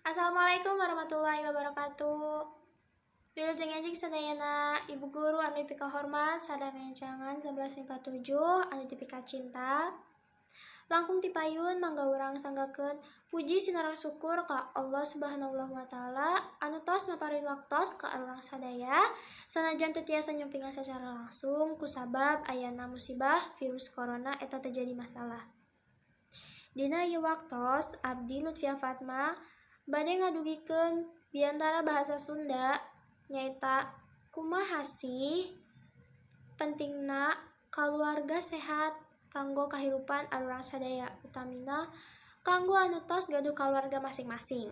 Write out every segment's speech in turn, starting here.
Assalamualaikum warahmatullahi wabarakatuh. Wilujeng enjing sadayana Ibu Guru anu pika hormat sadarnya jangan 11 MIPA 7 anu pika cinta. Langkung tipayun mangga urang sanggakeun puji sinarang syukur ka Allah Subhanahu wa taala anu tos maparin waktos ka urang sadaya sanajan teu tiasa nyumpingan secara langsung kusabab ayana musibah virus corona eta terjadi masalah. Dina ieu waktos abdi Lutfia Fatma bade ngadugikeun diantara bahasa Sunda nyaita kumaha sih pentingna kaluarga sehat kanggo kahirupan urang sadaya utamina kanggo anu tos gaduh kaluarga masing-masing.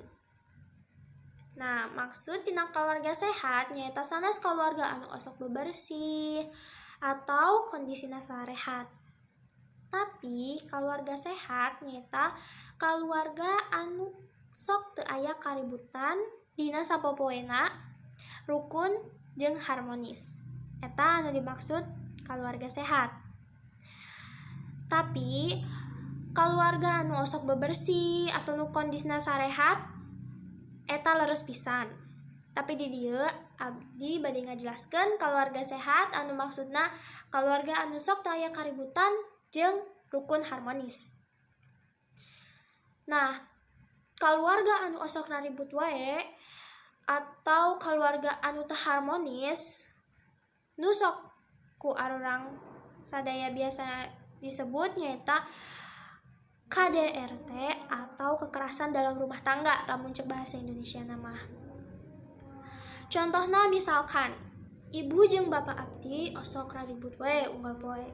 Nah, maksud tina kaluarga sehat nyaita sanes kaluarga anu osok bebersih atau kondisina sarehat. Tapi kaluarga sehat nyaita kaluarga anu sok teu aya kaributan dina sapopoena, rukun jeung harmonis. Eta anu dimaksud kaluarga sehat. Tapi kaluarga anu osok bebersih atau nu kondisina sarehat eta leres pisan. Tapi di dieu abdi bade ngajelaskeun kaluarga sehat anu maksudna kaluarga anu sok teu aya kaributan jeung rukun harmonis. Nah, kaluarga anu osok naribut wae atau kaluarga anu teu harmonis nu sok ku arurang sadaya biasa disebut nyaita KDRT atau kekerasan dalam rumah tangga lamun cek bahasa Indonesia nama. Contohna misalkan ibu jeung bapak abdi osok raribut wae unggal poe.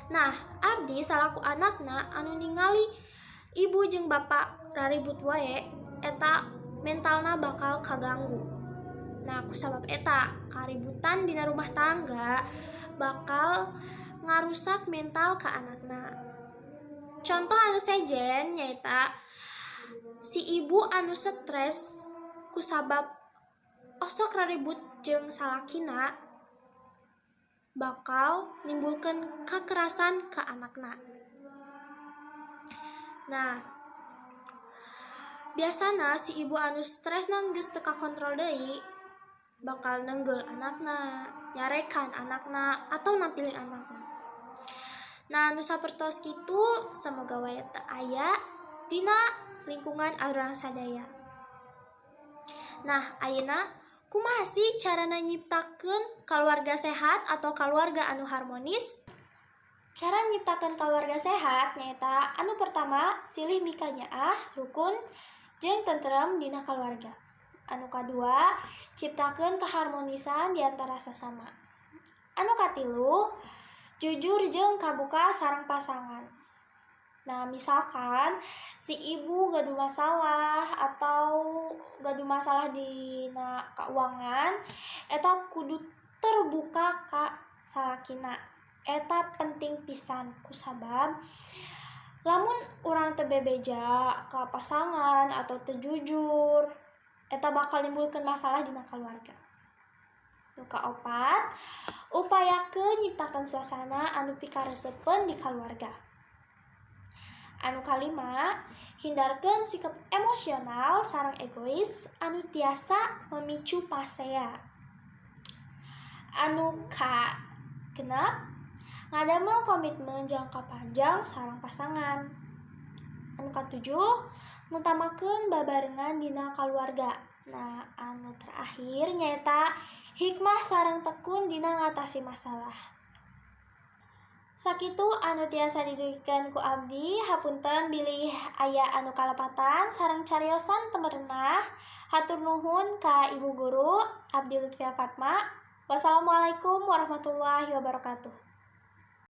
Nah, abdi salaku anakna anu ningali ibu jeung bapak raribut wae eta mentalna bakal kaganggu. Nah, kusabab eta kaributan dina rumah tangga bakal ngarusak mental ka anakna. Contoh anu sejen nyaita si ibu anu stres kusabab osok raribut jeung salakina bakal nimbulkeun kekerasan ka anakna. Nah, biasana si ibu anu stres nan geus teu kakontrol deui bakal neunggel anakna, nyarekan anakna atau nampilin anakna. Nah, anu sapertos kitu semoga wae teu aya dina lingkungan urang sadaya. Nah, ayeuna kumaha sih carana nyiptakeun kaluarga sehat atau kaluarga anu harmonis? Cara nyiptakeun kaluarga sehat nyaita anu pertama silih mika nyaah, rukun, jeung tentrem dina kaluarga. Anu kadua, ciptakeun keharmonisan di antara sesama. Anu katilu, jujur jeung kabuka sareng pasangan. Nah, misalkan si ibu gaduh masalah atau gaduh masalah dina keuangan, eta kudu terbuka ka salakina. Eta penting pisan kusabab lamun urang teu bebeja ka pasangan atau teu jujur, eta bakal nimbulkeun masalah dina keluarga. Nu kaopat, upayakeun nyiptakeun suasana anu pikareseupeun di keluarga. Anu kalima, hindarkeun sikap emosional sareng egois anu tiasa memicu pasea. Anu kagenep, ngadamel komitmen jangka panjang sareng pasangan. Anu katujuh, ngutamakeun babarengan dina kaluarga. Nah, anu terakhir nyaeta hikmah sareng tekun dina ngatasi masalah. Sakitu anu tiasa didugikeun ku abdi, hapunten bilih aya anu kalepatan sareng cariosan teu merenah. Hatur nuhun ka Ibu Guru Abdi Lutfia Fatma. Wassalamualaikum warahmatullahi wabarakatuh.